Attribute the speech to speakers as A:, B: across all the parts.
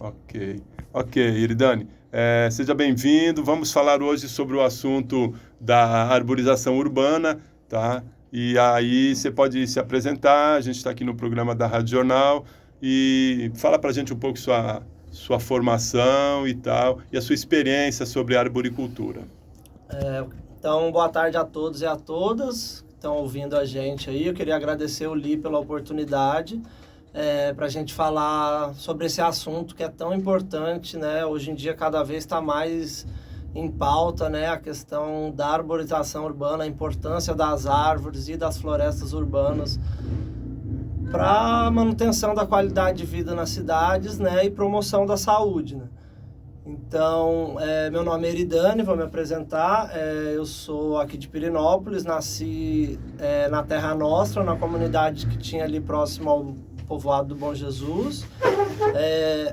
A: Ok, Iridane. Seja bem-vindo. Vamos falar hoje sobre o assunto da arborização urbana, tá? E aí você pode se apresentar, a gente está aqui no programa da Rádio Jornal e fala para a gente um pouco sua formação e tal, e a sua experiência sobre arboricultura.
B: Então, boa tarde a todos e a todas que estão ouvindo a gente aí. Eu queria agradecer o Li pela oportunidade para a gente falar sobre esse assunto que é tão importante, né? Hoje em dia, cada vez está mais em pauta, né? A questão da arborização urbana, a importância das árvores e das florestas urbanas para a manutenção da qualidade de vida nas cidades, né? E promoção da saúde, né? Então, meu nome é Iridane, vou me apresentar. Eu sou aqui de Pirenópolis, nasci na Terra Nostra, na comunidade que tinha ali próximo ao povoado do Bom Jesus.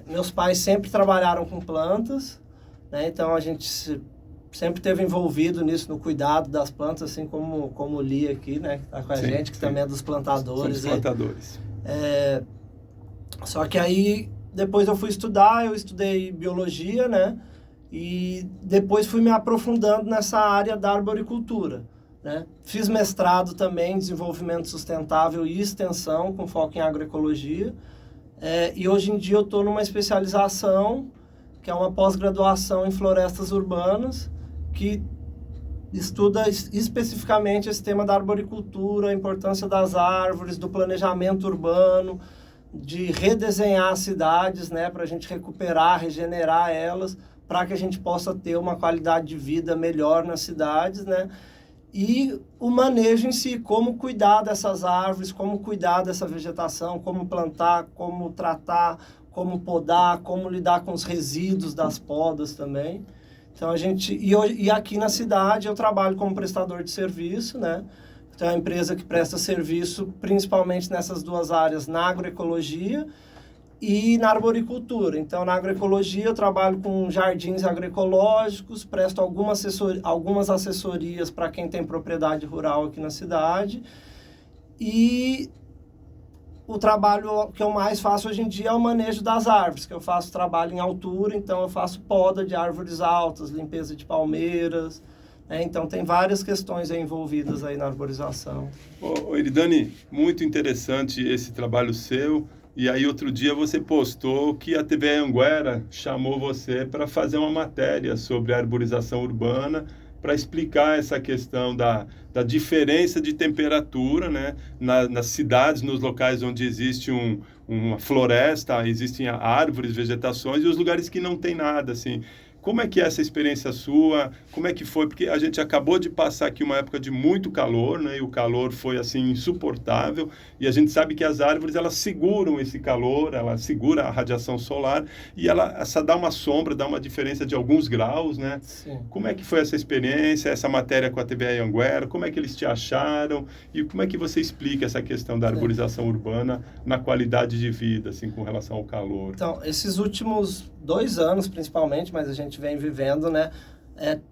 B: Meus pais sempre trabalharam com plantas, né? Então a gente sempre esteve envolvido nisso, no cuidado das plantas, assim como o Li aqui, né? Que está com a gente, que também é dos plantadores.
A: Somos plantadores.
B: Só que aí, depois eu estudei biologia, né? E depois fui me aprofundando nessa área da arboricultura, né? Fiz mestrado também em desenvolvimento sustentável e extensão, com foco em agroecologia. E hoje em dia eu estou numa especialização, que é uma pós-graduação em florestas urbanas, que estuda especificamente esse tema da arboricultura, a importância das árvores, do planejamento urbano, de redesenhar as cidades, né, para a gente recuperar, regenerar elas, para que a gente possa ter uma qualidade de vida melhor nas cidades, né? E o manejo em si, como cuidar dessas árvores, como cuidar dessa vegetação, como plantar, como tratar, como podar, como lidar com os resíduos das podas também. Então e aqui na cidade eu trabalho como prestador de serviço, né? Então é uma empresa que presta serviço principalmente nessas duas áreas, na agroecologia e na arboricultura. Então, na agroecologia, eu trabalho com jardins agroecológicos, presto algumas assessorias para quem tem propriedade rural aqui na cidade. E o trabalho que eu mais faço hoje em dia é o manejo das árvores, que eu faço trabalho em altura, então eu faço poda de árvores altas, limpeza de palmeiras. Então, tem várias questões envolvidas aí na arborização.
A: Iridane, muito interessante esse trabalho seu. E aí, outro dia, você postou que a TV Anhanguera chamou você para fazer uma matéria sobre a arborização urbana, para explicar essa questão da diferença de temperatura, né? Nas cidades, nos locais onde existe uma floresta, existem árvores, vegetações, e os lugares que não tem nada, assim. Como é que é essa experiência sua? Como é que foi? Porque a gente acabou de passar aqui uma época de muito calor, né? E o calor foi, assim, insuportável. E a gente sabe que as árvores, elas seguram esse calor, ela segura a radiação solar e essa dá uma sombra, dá uma diferença de alguns graus, né?
B: Sim.
A: Como é que foi essa experiência, essa matéria com a TV Anhanguera? Como é que eles te acharam? E como é que você explica essa questão da arborização urbana na qualidade de vida, assim, com relação ao calor?
B: Então, esses últimos 2 anos, principalmente, mas a gente vem vivendo, né,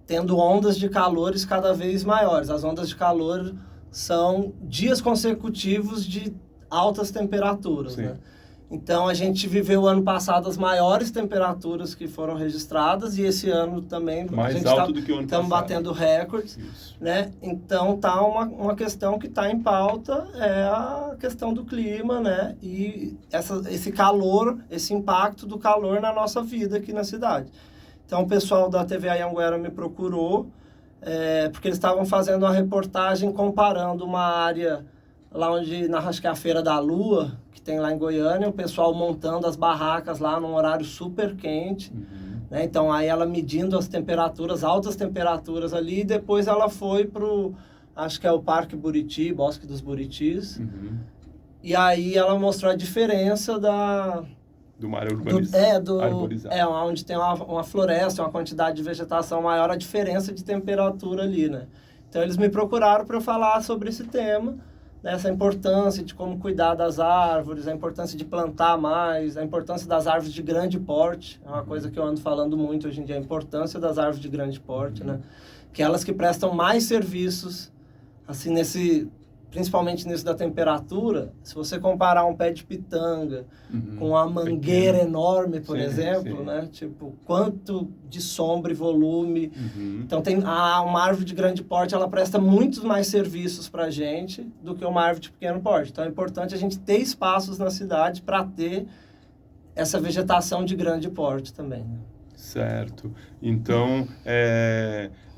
B: tendo ondas de calores cada vez maiores. As ondas de calor são dias consecutivos de altas temperaturas, né? Então, a gente viveu ano passado as maiores temperaturas que foram registradas e esse ano também
A: mais alto do que o ano passado.
B: Estamos batendo recordes, né? Então, tá uma questão que está em pauta, é a questão do clima, né? E esse calor, esse impacto do calor na nossa vida aqui na cidade. Então, o pessoal da TV Anhanguera me procurou, porque eles estavam fazendo uma reportagem comparando uma área lá onde, acho que é a Feira da Lua, que tem lá em Goiânia, o pessoal montando as barracas lá num horário super quente, né? Então, aí ela medindo as temperaturas, altas temperaturas ali, e depois ela foi acho que é o Parque Buriti, Bosque dos Buritis, e aí ela mostrou a diferença
A: de uma área arborizada.
B: Onde tem uma floresta, uma quantidade de vegetação maior, a diferença de temperatura ali, né? Então, eles me procuraram para eu falar sobre esse tema, essa importância de como cuidar das árvores, a importância de plantar mais, a importância das árvores de grande porte, é uma coisa que eu ando falando muito hoje em dia, a importância das árvores de grande porte, né? Que elas que prestam mais serviços, assim, principalmente nisso da temperatura, se você comparar um pé de pitanga com uma mangueira enorme, por exemplo, né? Tipo, quanto de sombra e volume. Então, uma árvore de grande porte, ela presta muitos mais serviços para a gente do que uma árvore de pequeno porte. Então, é importante a gente ter espaços na cidade para ter essa vegetação de grande porte também, né?
A: Certo. Então,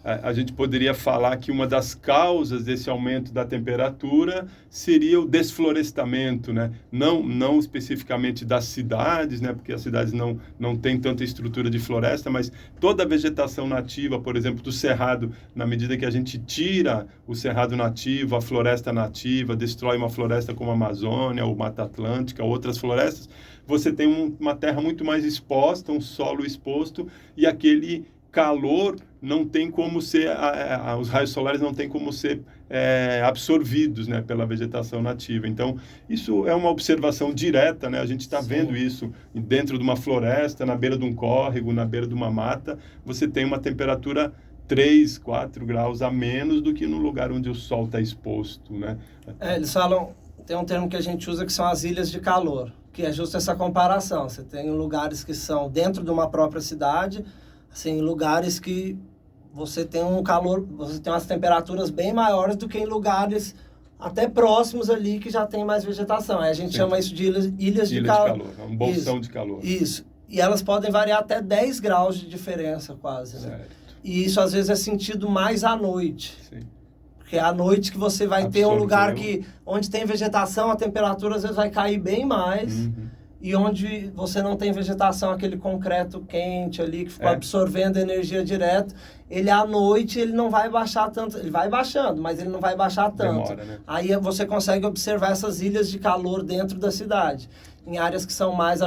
A: a gente poderia falar que uma das causas desse aumento da temperatura seria o desflorestamento, né? Não especificamente das cidades, né? Porque as cidades não têm tanta estrutura de floresta, mas toda a vegetação nativa, por exemplo, do cerrado, na medida que a gente tira o cerrado nativo, a floresta nativa, destrói uma floresta como a Amazônia, ou Mata Atlântica, outras florestas, você tem uma terra muito mais exposta, um solo exposto, e aquele calor não tem como ser, os raios solares não tem como ser absorvidos, né, pela vegetação nativa. Então, isso é uma observação direta, né? A gente está vendo isso dentro de uma floresta, na beira de um córrego, na beira de uma mata, você tem uma temperatura 3, 4 graus a menos do que no lugar onde o sol está exposto, né?
B: Eles falam, tem um termo que a gente usa que são as ilhas de calor, que é justo essa comparação. Você tem lugares que são dentro de uma própria cidade, assim, lugares que você tem um calor, você tem umas temperaturas bem maiores do que em lugares até próximos ali que já tem mais vegetação. Aí a gente chama isso de ilhas de calor.
A: É um bolsão de calor.
B: Isso. E elas podem variar até 10 graus de diferença quase, né?
A: Certo.
B: E isso às vezes é sentido mais à noite.
A: Sim.
B: Porque é à noite que você vai ter um lugar onde tem vegetação, a temperatura às vezes vai cair bem mais. E onde você não tem vegetação, aquele concreto quente ali, que ficou absorvendo energia direto, ele à noite ele não vai baixar tanto, ele vai baixando, mas ele não vai baixar tanto.
A: Demora, né?
B: Aí você consegue observar essas ilhas de calor dentro da cidade, em áreas que são mais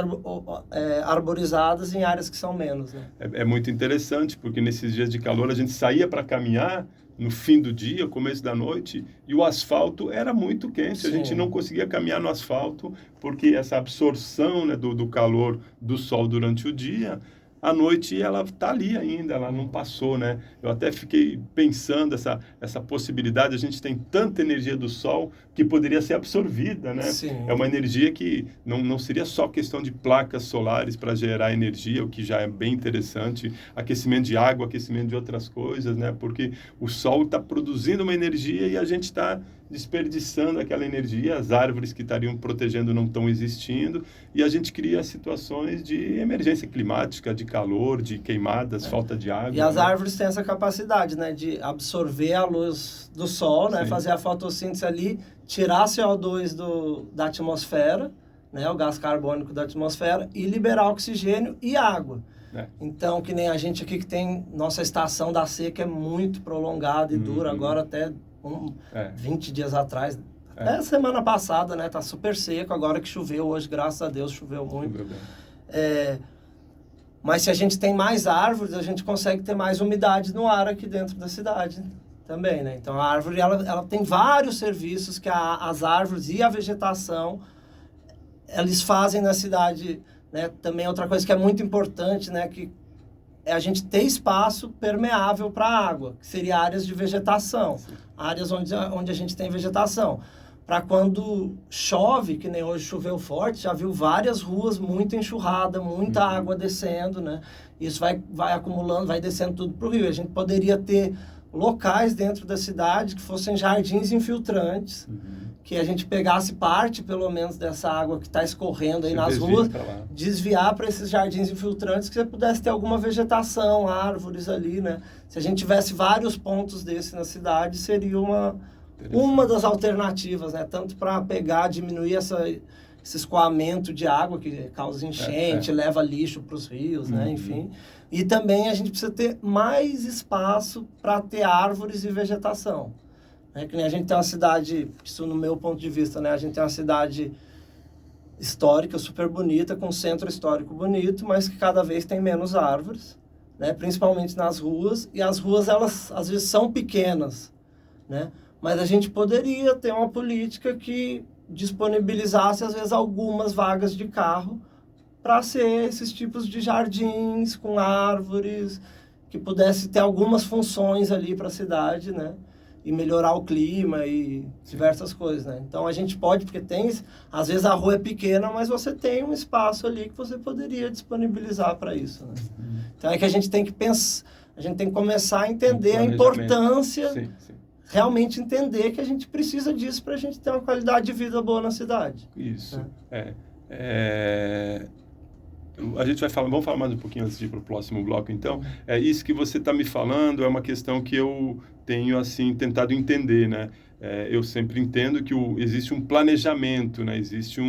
B: arborizadas e em áreas que são menos, né?
A: É muito interessante, porque nesses dias de calor a gente saía para caminhar no fim do dia, começo da noite, e o asfalto era muito quente. Sim. A gente não conseguia caminhar no asfalto, porque essa absorção, né, do calor do sol durante o dia, à noite ela está ali ainda, ela não passou, né? Eu até fiquei pensando essa possibilidade, a gente tem tanta energia do sol que poderia ser absorvida, né?
B: Sim.
A: É uma energia que não seria só questão de placas solares para gerar energia, o que já é bem interessante, aquecimento de água, aquecimento de outras coisas, né? Porque o sol está produzindo uma energia e a gente está desperdiçando aquela energia, as árvores que estariam protegendo não estão existindo, e a gente cria situações de emergência climática, de calor, de queimadas, falta de água.
B: E as árvores têm essa capacidade, né, de absorver a luz do sol, né, fazer a fotossíntese ali, tirar CO2 da atmosfera, né, o gás carbônico da atmosfera, e liberar oxigênio e água. Então, que nem a gente aqui que tem, nossa estação da seca é muito prolongada e dura, agora até 20 dias atrás, até semana passada, né? Tá super seco, agora que choveu hoje, graças a Deus, choveu muito. Mas se a gente tem mais árvores, a gente consegue ter mais umidade no ar aqui dentro da cidade também, né? Então, a árvore, ela tem vários serviços que as árvores e a vegetação, eles fazem na cidade, né? Também outra coisa que é muito importante, né? Que é a gente ter espaço permeável para a água, que seria áreas de vegetação, áreas onde a gente tem vegetação. Para quando chove, que nem hoje choveu forte, já viu várias ruas muito enxurrada, muita água descendo, né? Isso vai acumulando, vai descendo tudo para o rio. A gente poderia ter locais dentro da cidade que fossem jardins infiltrantes, que a gente pegasse parte, pelo menos, dessa água que está escorrendo aí nas ruas, desviar para esses jardins infiltrantes, que você pudesse ter alguma vegetação, árvores ali, né? Se a gente tivesse vários pontos desse na cidade, seria uma das alternativas, né? Tanto para diminuir esse escoamento de água que causa enchente, leva lixo para os rios, né? Enfim. E também a gente precisa ter mais espaço para ter árvores e vegetação. Que nem a gente tem uma cidade, isso no meu ponto de vista, né? A gente tem uma cidade histórica, super bonita, com um centro histórico bonito, mas que cada vez tem menos árvores, né? Principalmente nas ruas. E as ruas, elas às vezes são pequenas, né? Mas a gente poderia ter uma política que disponibilizasse, às vezes, algumas vagas de carro para ser esses tipos de jardins com árvores, que pudesse ter algumas funções ali para a cidade, né? e melhorar o clima e diversas coisas, né? Então a gente pode, porque tem, às vezes a rua é pequena, mas você tem um espaço ali que você poderia disponibilizar para isso, né? Então é que a gente tem que pensar, a gente tem que começar a entender a importância, realmente entender que a gente precisa disso para a gente ter uma qualidade de vida boa na cidade.
A: Isso, a gente vai falar, vamos falar mais um pouquinho antes de ir para o próximo bloco, então. Isso que você está me falando é uma questão que eu tenho, assim, tentado entender, né? Eu sempre entendo que existe um planejamento, né? Existe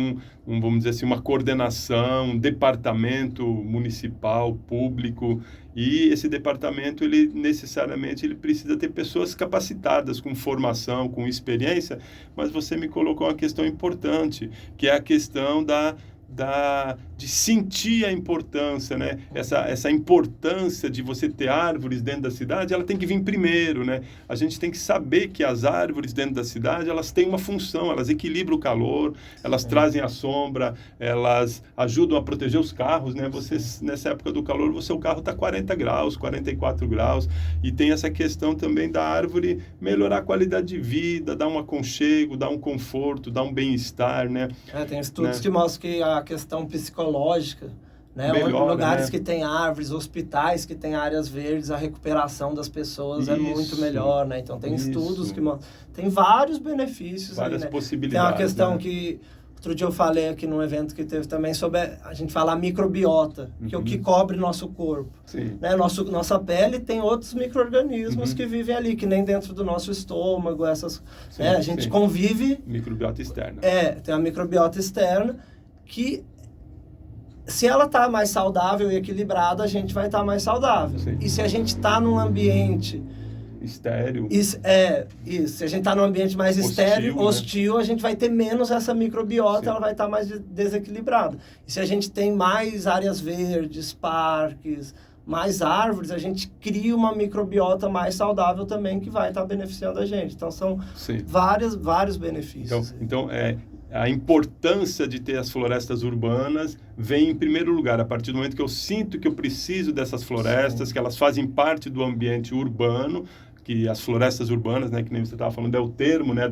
A: vamos dizer assim, uma coordenação, um departamento municipal, público, e esse departamento, ele necessariamente ele precisa ter pessoas capacitadas, com formação, com experiência, mas você me colocou uma questão importante, que é a questão de sentir a importância, né? Essa importância de você ter árvores dentro da cidade, ela tem que vir primeiro, né? A gente tem que saber que as árvores dentro da cidade, elas têm uma função, elas equilibram o calor, elas trazem a sombra, elas ajudam a proteger os carros, né? Você, nessa época do calor, o seu carro está 40 graus, 44 graus, e tem essa questão também da árvore melhorar a qualidade de vida, dar um aconchego, dar um conforto, dar um bem-estar, né?
B: Tem estudos que mostram que a questão psicológica, né?
A: Melhora,
B: lugares
A: né?
B: que tem árvores, hospitais que tem áreas verdes, a recuperação das pessoas é muito melhor, né? Então tem estudos que mostram, tem vários benefícios,
A: várias
B: aí, né?
A: possibilidades.
B: Tem uma questão,
A: né?
B: Que outro dia eu falei aqui num evento que teve também sobre a gente falar microbiota, que é o que cobre nosso corpo. Né? Nossa pele tem outros micro-organismos que vivem ali, que nem dentro do nosso estômago, essas, né? A gente convive...
A: Microbiota externa.
B: Tem a microbiota externa, que se ela está mais saudável e equilibrada, a gente vai estar mais saudável. E se a gente está num ambiente...
A: estéril.
B: Se a gente está num ambiente mais estéril, hostil, né? A gente vai ter menos essa microbiota, ela vai estar mais desequilibrada. E se a gente tem mais áreas verdes, parques, mais árvores, a gente cria uma microbiota mais saudável também, que vai estar beneficiando a gente. Então, são vários benefícios.
A: Então a importância de ter as florestas urbanas vem em primeiro lugar, a partir do momento que eu sinto que eu preciso dessas florestas, que elas fazem parte do ambiente urbano, que as florestas urbanas, né, que nem você estava falando, é o termo, né,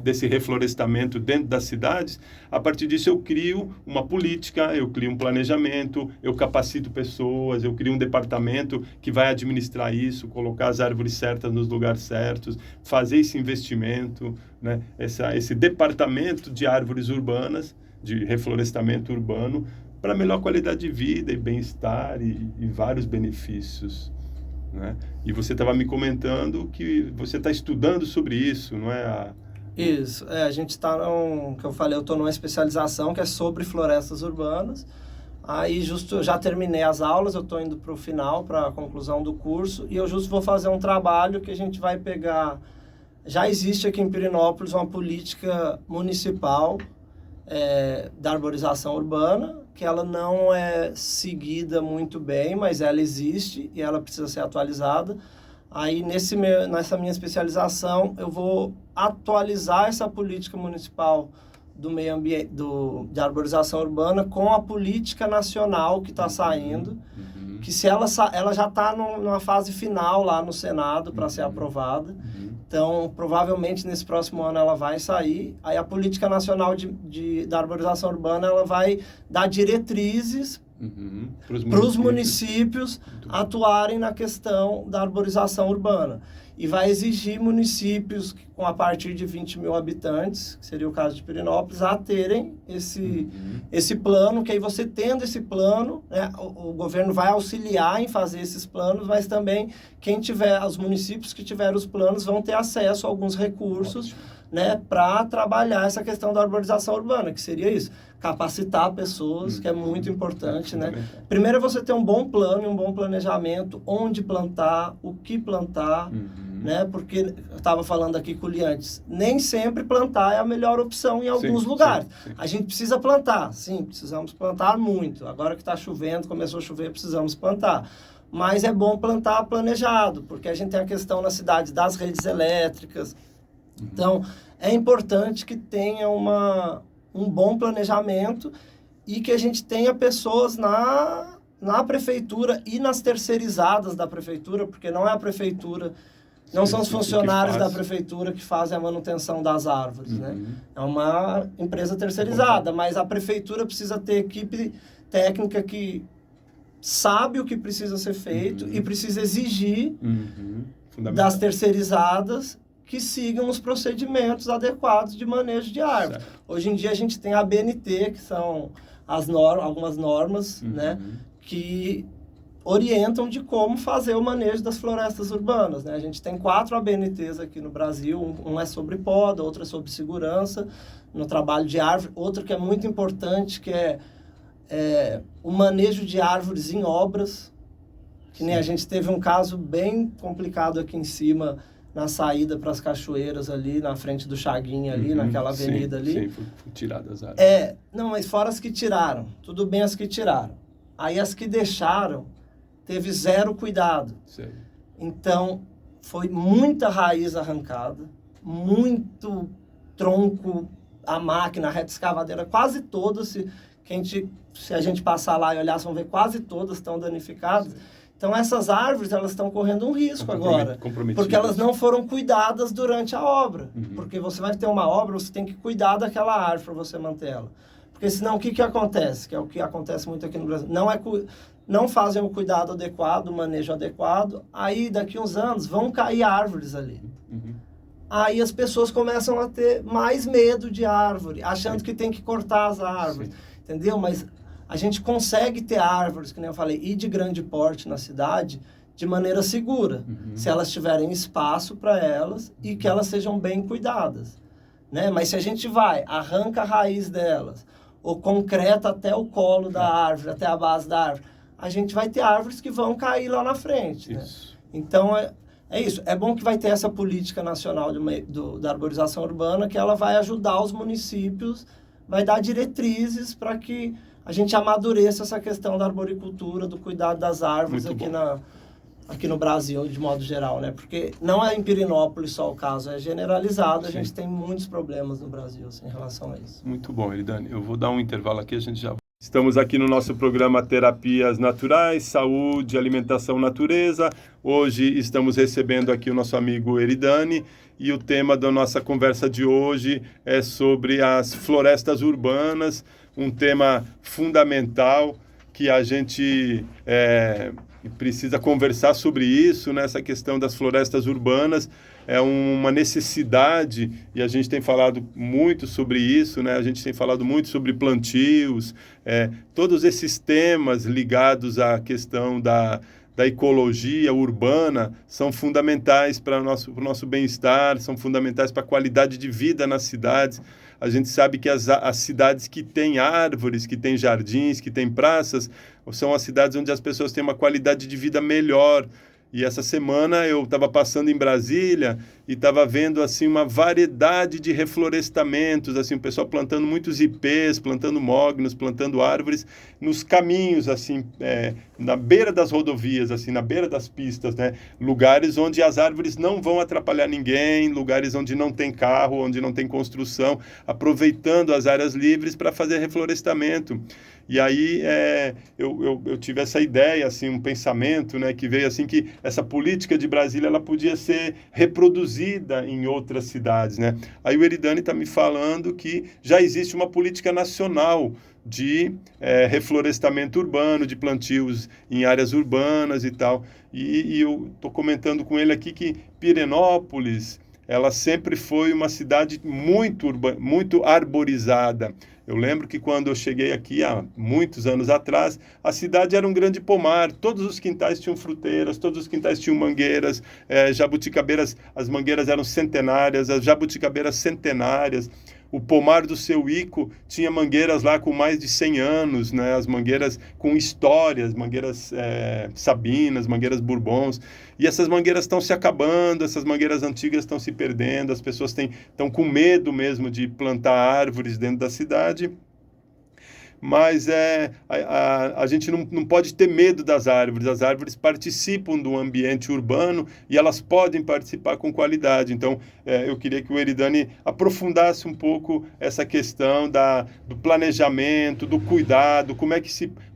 A: desse reflorestamento dentro das cidades. A partir disso eu crio uma política, eu crio um planejamento, eu capacito pessoas, eu crio um departamento que vai administrar isso, colocar as árvores certas nos lugares certos, fazer esse investimento, né, esse departamento de árvores urbanas, de reflorestamento urbano, para melhor qualidade de vida e bem-estar e vários benefícios. Né? E você estava me comentando que você está estudando sobre isso, não é?
B: Isso, a gente está, que eu falei, eu estou numa especialização que é sobre florestas urbanas. Aí justo eu já terminei as aulas, eu estou indo para o final, para a conclusão do curso, e eu justo vou fazer um trabalho que a gente vai pegar... Já existe aqui em Pirenópolis uma política municipal da arborização urbana, que ela não é seguida muito bem, mas ela existe e ela precisa ser atualizada. Aí, nessa minha especialização, eu vou atualizar essa política municipal do meio ambiente, de arborização urbana, com a política nacional que está saindo, que se ela já está numa fase final lá no Senado para ser aprovada. Então, provavelmente, nesse próximo ano ela vai sair. Aí a Política Nacional da Arborização Urbana, ela vai dar diretrizes para os municípios atuarem na questão da arborização urbana. E vai exigir municípios com a partir de 20 mil habitantes, que seria o caso de Pirenópolis, a terem esse plano, que aí você tendo esse plano, né, o governo vai auxiliar em fazer esses planos, mas também os municípios que tiverem os planos vão ter acesso a alguns recursos, né, para trabalhar essa questão da arborização urbana, que seria isso, capacitar pessoas, que é muito importante, né? Primeiro é você ter um bom plano, um bom planejamento, onde plantar, o que plantar, né? Porque eu estava falando aqui com o Liantes, nem sempre plantar é a melhor opção em alguns lugares. A gente precisa plantar, sim, precisamos plantar muito. Agora que está chovendo, começou a chover, precisamos plantar. Mas é bom plantar planejado, porque a gente tem a questão na cidade das redes elétricas. Então, é importante que tenha um bom planejamento e que a gente tenha pessoas na prefeitura e nas terceirizadas da prefeitura, porque não é a prefeitura Não são os funcionários da
A: faz.
B: prefeitura que fazem a manutenção das árvores, né? É uma empresa
A: É
B: terceirizada, mas a prefeitura precisa ter equipe técnica que sabe o que precisa ser feito e precisa exigir
A: Fundamental.
B: das terceirizadas que sigam os procedimentos adequados de manejo de árvores.
A: Certo.
B: Hoje em dia a gente tem a BNT, que são algumas normas, né, que orientam de como fazer o manejo das florestas urbanas, né? A gente tem 4 ABNTs aqui no Brasil, um é sobre poda, outro é sobre segurança no trabalho de árvore, outro que é muito importante, que é o manejo de árvores em obras, que nem a gente teve um caso bem complicado aqui em cima, na saída para as cachoeiras ali, na frente do Chaguinha ali, naquela avenida ali.
A: Sim, foi tiradas as árvores.
B: Não, mas fora as que tiraram, tudo bem as que tiraram. Aí as que deixaram, teve 0 cuidado.
A: Sei.
B: Então, foi muita raiz arrancada, muito tronco, a máquina, a reta escavadeira, quase todas, se a gente passar lá e olhar, vão ver quase todas estão danificadas. Então, essas árvores, elas estão correndo um risco agora, porque elas não foram cuidadas durante a obra. Porque você vai ter uma obra, você tem que cuidar daquela árvore para você manter ela. Porque senão, o que acontece? Que é o que acontece muito aqui no Brasil. Não fazem o cuidado adequado, o manejo adequado, aí daqui uns anos vão cair árvores ali. Aí as pessoas começam a ter mais medo de árvore, achando que tem que cortar as árvores, entendeu? Mas a gente consegue ter árvores, que nem eu falei, e de grande porte na cidade, de maneira segura, se elas tiverem espaço para elas e que elas sejam bem cuidadas, né? Mas se a gente arranca a raiz delas, ou concreta até o colo da árvore, até a base da árvore, a gente vai ter árvores que vão cair lá na frente, né? Então, é isso. É bom que vai ter essa política nacional da arborização urbana, que ela vai ajudar os municípios, vai dar diretrizes para que a gente amadureça essa questão da arboricultura, do cuidado das árvores aqui no Brasil, de modo geral, né? Porque não é em Pirenópolis só o caso, é generalizado. A gente tem muitos problemas no Brasil em relação a isso.
A: Muito bom, Eridane. Eu vou dar um intervalo aqui, a gente já... Estamos aqui no nosso programa Terapias Naturais, Saúde, Alimentação, Natureza. Hoje estamos recebendo aqui o nosso amigo Eridane e o tema da nossa conversa de hoje é sobre as florestas urbanas, um tema fundamental que a gente precisa conversar sobre isso, né? Essa questão das florestas urbanas é uma necessidade e a gente tem falado muito sobre isso, né? A gente tem falado muito sobre plantios, todos esses temas ligados à questão da ecologia urbana são fundamentais para o nosso bem-estar, são fundamentais para a qualidade de vida nas cidades. A gente sabe que as cidades que têm árvores, que têm jardins, que têm praças, são as cidades onde as pessoas têm uma qualidade de vida melhor. E essa semana eu estava passando em Brasília e estava vendo assim uma variedade de reflorestamentos, assim, o pessoal plantando muitos ipês, plantando mognos, plantando árvores nos caminhos, assim, na beira das rodovias, assim, na beira das pistas, né? Lugares onde as árvores não vão atrapalhar ninguém, lugares onde não tem carro, onde não tem construção, aproveitando as áreas livres para fazer reflorestamento. E aí eu tive essa ideia, assim, um pensamento, né, que veio assim que essa política de Brasília ela podia ser reproduzida em outras cidades, né? Aí o Eridane está me falando que já existe uma política nacional de reflorestamento urbano, de plantios em áreas urbanas e tal. E eu estou comentando com ele aqui que Pirenópolis ela sempre foi uma cidade muito arborizada. Eu lembro que quando eu cheguei aqui, há muitos anos atrás, a cidade era um grande pomar, todos os quintais tinham fruteiras, todos os quintais tinham mangueiras, jabuticabeiras, as mangueiras eram centenárias, as jabuticabeiras centenárias. O pomar do Seu Ico tinha mangueiras lá com mais de 100 anos, né? As mangueiras com histórias, mangueiras sabinas, mangueiras bourbons. E essas mangueiras estão se acabando, essas mangueiras antigas estão se perdendo, as pessoas estão com medo mesmo de plantar árvores dentro da cidade. Mas a gente não pode ter medo das árvores. As árvores participam do ambiente urbano e elas podem participar com qualidade. Então, eu queria que o Eridane aprofundasse um pouco essa questão do planejamento, do cuidado, como é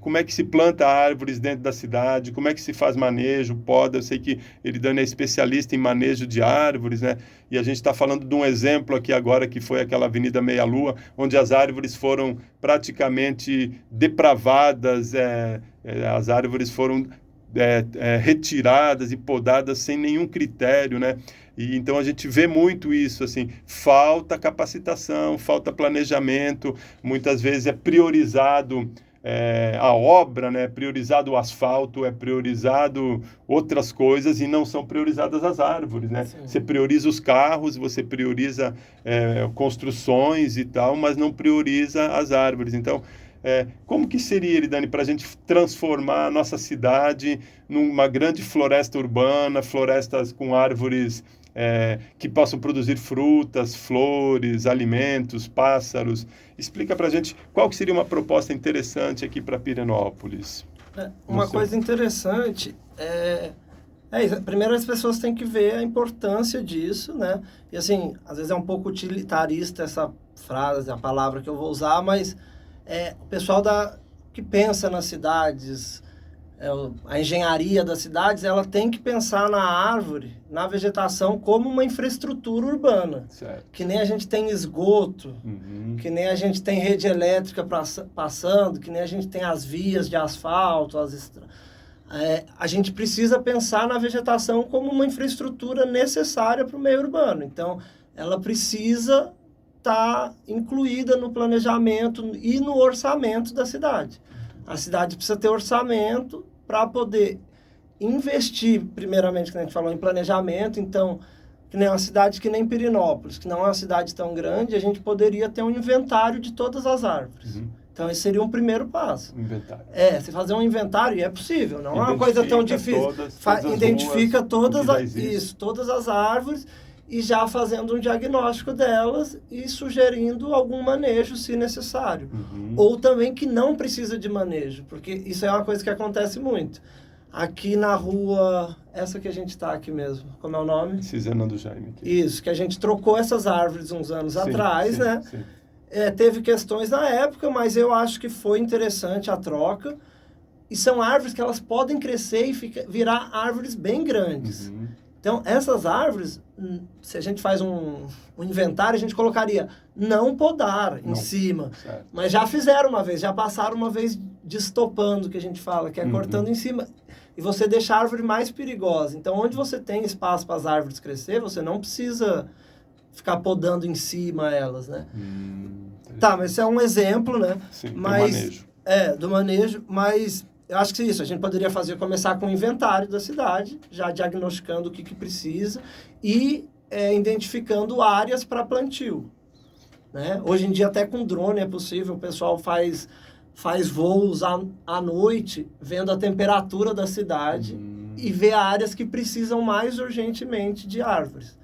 A: como é que se planta árvores dentro da cidade, como é que se faz manejo, poda. Eu sei que Eridane é especialista em manejo de árvores, né? E a gente está falando de um exemplo aqui agora, que foi aquela Avenida Meia Lua, onde as árvores foram praticamente depravadas, as árvores foram retiradas e podadas sem nenhum critério, né? E então a gente vê muito isso, assim, falta capacitação, falta planejamento, muitas vezes é priorizado a obra, né? Priorizado o asfalto, é priorizado outras coisas e não são priorizadas as árvores, né?
B: Sim.
A: Você prioriza os carros, você prioriza construções e tal, mas não prioriza as árvores. Então, como que seria, Eridane, para a gente transformar a nossa cidade numa grande floresta urbana, florestas com árvores que possam produzir frutas, flores, alimentos, pássaros? Explica para a gente qual que seria uma proposta interessante aqui para Pirenópolis.
B: Uma coisa interessante isso. Primeiro, as pessoas têm que ver a importância disso, né? E assim, às vezes é um pouco utilitarista essa frase, a palavra que eu vou usar, mas o pessoal que pensa nas cidades, a engenharia das cidades, ela tem que pensar na árvore, na vegetação, como uma infraestrutura urbana.
A: Certo.
B: Que nem a gente tem esgoto, que nem a gente tem rede elétrica passando, que nem a gente tem as vias de asfalto, a gente precisa pensar na vegetação como uma infraestrutura necessária para o meio urbano. Então, ela precisa estar incluída no planejamento e no orçamento da cidade. A cidade precisa ter orçamento para poder investir, primeiramente, que a gente falou, em planejamento. Então, que nem uma cidade que nem Pirenópolis, que não é uma cidade tão grande, a gente poderia ter um inventário de todas as árvores. Então, esse seria um primeiro passo.
A: Inventário.
B: Você fazer um inventário, e é possível, não é uma coisa tão difícil. Identifica todas as árvores, e já fazendo um diagnóstico delas e sugerindo algum manejo, se necessário. Ou também que não precisa de manejo, porque isso é uma coisa que acontece muito. Aqui na rua, essa que a gente está aqui mesmo, como é o nome?
A: Cisana do Jaime. Aqui.
B: Isso, que a gente trocou essas árvores uns anos atrás, né?
A: Sim.
B: Teve questões na época, mas eu acho que foi interessante a troca. E são árvores que elas podem crescer e virar árvores bem grandes. Então, essas árvores, se a gente faz um inventário, a gente colocaria não podar em cima.
A: Certo.
B: Mas já fizeram uma vez, já passaram uma vez destopando, que a gente fala, que é cortando em cima. E você deixa a árvore mais perigosa. Então, onde você tem espaço para as árvores crescer, você não precisa ficar podando em cima elas, né? Tá, mas esse é um exemplo, né?
A: Sim,
B: mas,
A: do manejo.
B: Do manejo, mas eu acho que é isso, a gente poderia começar com o inventário da cidade, já diagnosticando o que precisa e identificando áreas para plantio, né? Hoje em dia até com drone é possível, o pessoal faz voos à noite, vendo a temperatura da cidade e vê áreas que precisam mais urgentemente de árvores.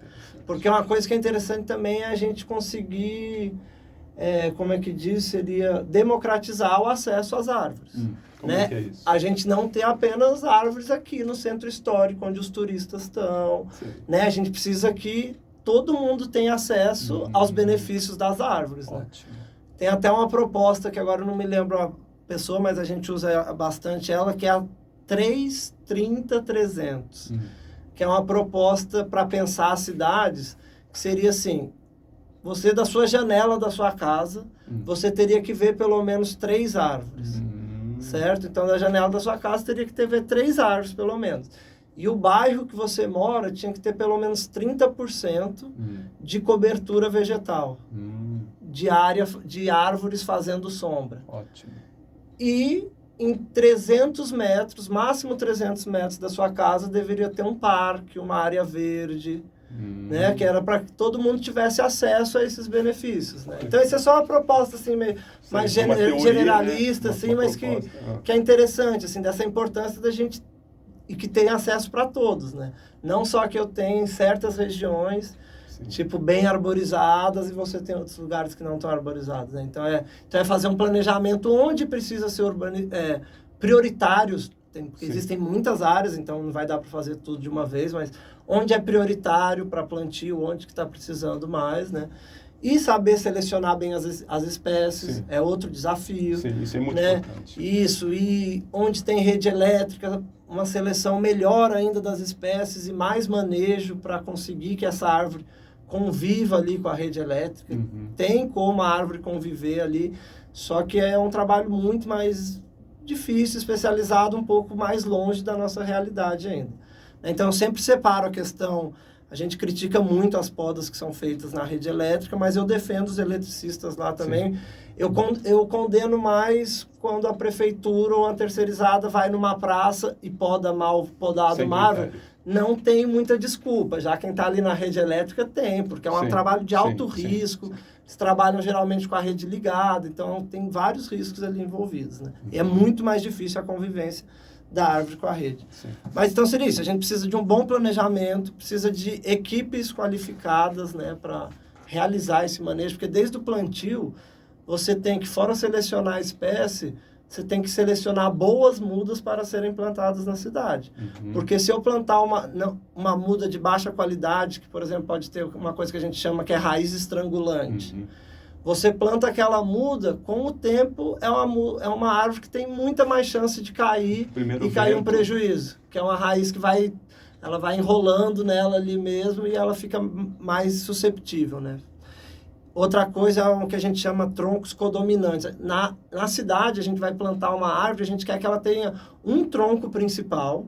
B: Porque uma coisa que é interessante também é a gente conseguir, seria democratizar o acesso às árvores.
A: Como
B: né?
A: é que é isso?
B: A gente não tem apenas árvores aqui no centro histórico, onde os turistas estão, né? A gente precisa que todo mundo tenha acesso aos benefícios das árvores, né?
A: Ótimo.
B: Tem até uma proposta, que agora eu não me lembro a pessoa, mas a gente usa bastante ela, que é a 330-300, que é uma proposta para pensar as cidades, que seria assim: você, da sua janela da sua casa, você teria que ver pelo menos 3 árvores, certo? Então, da janela da sua casa, teria que ver 3 árvores, pelo menos. E o bairro que você mora tinha que ter pelo menos 30% de cobertura vegetal, de área de árvores fazendo sombra.
A: Ótimo.
B: E em 300 metros, máximo 300 metros da sua casa, deveria ter um parque, uma área verde, né? Que era para que todo mundo tivesse acesso a esses benefícios, né? Então, isso é só uma proposta assim, meio mais
A: teoria,
B: generalista,
A: né?
B: assim, mas que é interessante, assim, dessa importância da gente e que tem acesso para todos, né? Não só que eu tenho em certas regiões, tipo, bem arborizadas, e você tem outros lugares que não estão arborizados, né? Então, é fazer um planejamento onde precisa ser prioritários, porque existem muitas áreas, então não vai dar para fazer tudo de uma vez, mas onde é prioritário para plantio, onde que está precisando mais, né? E saber selecionar bem as espécies
A: Sim.
B: é outro desafio.
A: Sim, isso é muito
B: né?
A: importante.
B: Isso, e onde tem rede elétrica, uma seleção melhor ainda das espécies e mais manejo para conseguir que essa árvore conviva ali com a rede elétrica. Tem como a árvore conviver ali, só que é um trabalho muito mais difícil, especializado, um pouco mais longe da nossa realidade ainda. Então, eu sempre separo a questão. A gente critica muito as podas que são feitas na rede elétrica, mas eu defendo os eletricistas lá também. Eu condeno mais quando a prefeitura ou a terceirizada vai numa praça e poda mal podado uma árvore. Não tem muita desculpa, já quem está ali na rede elétrica tem, porque é um trabalho de alto risco. Eles trabalham geralmente com a rede ligada, então tem vários riscos ali envolvidos. Né? E é muito mais difícil a convivência da árvore com a rede. Mas então seria isso, a gente precisa de um bom planejamento, precisa de equipes qualificadas, né, para realizar esse manejo, porque desde o plantio você tem que, fora selecionar a espécie, você tem que selecionar boas mudas para serem plantadas na cidade. Porque se eu plantar uma muda de baixa qualidade, que por exemplo pode ter uma coisa que a gente chama que é raiz estrangulante, você planta aquela muda, com o tempo é uma árvore que tem muita mais chance de cair e cair um prejuízo. Que é uma raiz que ela vai enrolando nela ali mesmo e ela fica mais susceptível, né? Outra coisa é o que a gente chama troncos codominantes. Na cidade, a gente vai plantar uma árvore, a gente quer que ela tenha um tronco principal